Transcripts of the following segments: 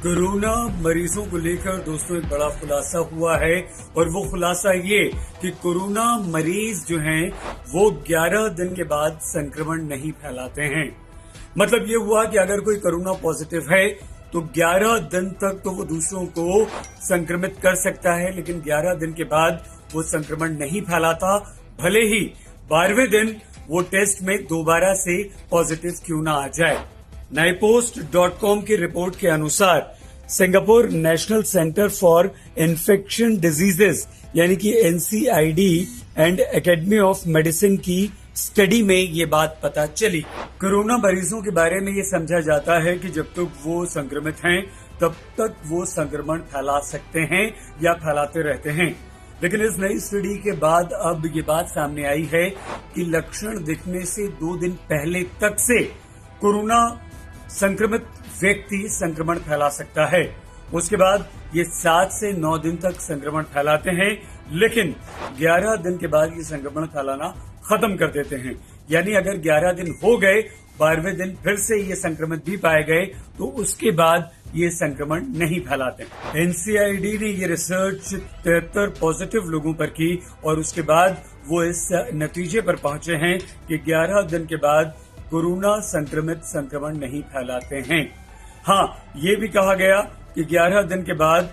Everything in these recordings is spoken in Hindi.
कोरोना मरीजों को लेकर दोस्तों एक बड़ा खुलासा हुआ है और वो खुलासा ये कि कोरोना मरीज जो हैं वो 11 दिन के बाद संक्रमण नहीं फैलाते हैं। मतलब ये हुआ कि अगर कोई कोरोना पॉजिटिव है तो 11 दिन तक तो वो दूसरों को संक्रमित कर सकता है, लेकिन 11 दिन के बाद वो संक्रमण नहीं फैलाता, भले ही 12वें दिन वो टेस्ट में दोबारा से पॉजिटिव क्यों ना आ जाए। NiPost.com की रिपोर्ट के अनुसार Singapore national centre for infection diseases यानी कि NCID and academy of medicine की स्टडी में ये बात पता चली। कोरोना मरीजों के बारे में ये समझा जाता है कि जब तक वो संक्रमित हैं तब तक वो संक्रमण फैला सकते हैं या फैलाते रहते हैं, लेकिन इस नई स्टडी के बाद अब ये बात सामने आई है कि लक्षण दिखने से 2 दिन पहले तक से कोरोना संक्रमित व्यक्ति संक्रमण फैला सकता है। उसके बाद ये 7 से 9 दिन तक संक्रमण फैलाते हैं, लेकिन 11 दिन के बाद ये संक्रमण फैलाना खत्म कर देते हैं। यानी अगर 11 दिन हो गए, 12वें दिन फिर से ये संक्रमित भी पाए गए तो उसके बाद ये संक्रमण नहीं फैलाते। NCID ने ये रिसर्च 73 पॉजिटिव लोगों पर की और उसके बाद वो इस नतीजे पर पहुंचे हैं कि 11 दिन के बाद कोरोना संक्रमित संक्रमण नहीं फैलाते हैं। हाँ, ये भी कहा गया कि 11 दिन के बाद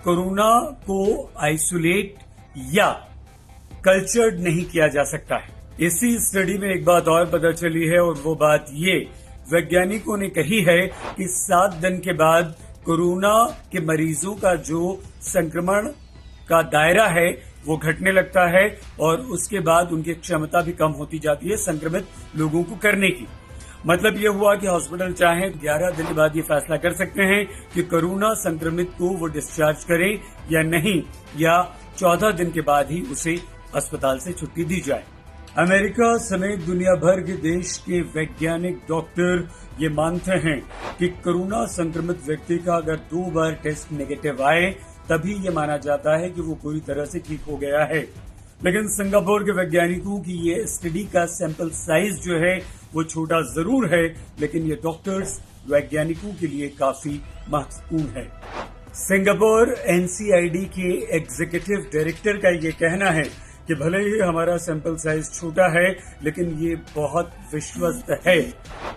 कोरोना को आइसोलेट या कल्चर्ड नहीं किया जा सकता है। इसी स्टडी में एक बात और पता चली है और वो बात ये वैज्ञानिकों ने कही है कि 7 दिन के बाद कोरोना के मरीजों का जो संक्रमण का दायरा है वो घटने लगता है और उसके बाद उनकी क्षमता भी कम होती जाती है संक्रमित लोगों को करने की। मतलब ये हुआ कि हॉस्पिटल चाहे 11 दिन के बाद ये फैसला कर सकते हैं कि कोरोना संक्रमित को वो डिस्चार्ज करें या नहीं, या 14 दिन के बाद ही उसे अस्पताल से छुट्टी दी जाए। अमेरिका समेत दुनिया भर के देश के वैज्ञानिक डॉक्टर ये मानते हैं कि कोरोना संक्रमित व्यक्ति का अगर 2 बार टेस्ट नेगेटिव आए तभी ये माना जाता है कि वो पूरी तरह से ठीक हो गया है। लेकिन सिंगापुर के वैज्ञानिकों की ये स्टडी का सैंपल साइज जो है वो छोटा जरूर है, लेकिन ये डॉक्टर्स वैज्ञानिकों के लिए काफी महत्वपूर्ण है। सिंगापुर NCID के एग्जीक्यूटिव डायरेक्टर का ये कहना है कि भले ही हमारा सैंपल साइज छोटा है, लेकिन ये बहुत विश्वस्त है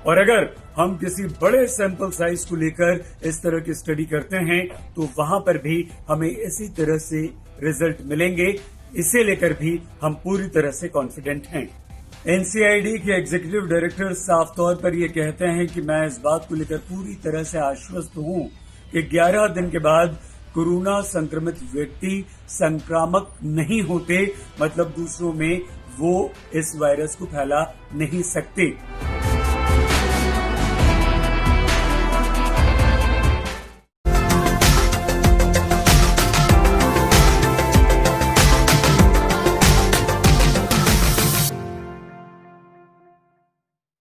और अगर हम किसी बड़े सैंपल साइज को लेकर इस तरह की स्टडी करते हैं तो वहां पर भी हमें इसी तरह से रिजल्ट मिलेंगे। इसे लेकर भी हम पूरी तरह से कॉन्फिडेंट हैं। NCID के एग्जीक्यूटिव डायरेक्टर साफ तौर पर ये कहते हैं कि मैं इस बात को लेकर पूरी तरह से आश्वस्त हूं कि 11 दिन के बाद कोरोना संक्रमित व्यक्ति संक्रामक नहीं होते, मतलब दूसरों में वो इस वायरस को फैला नहीं सकते।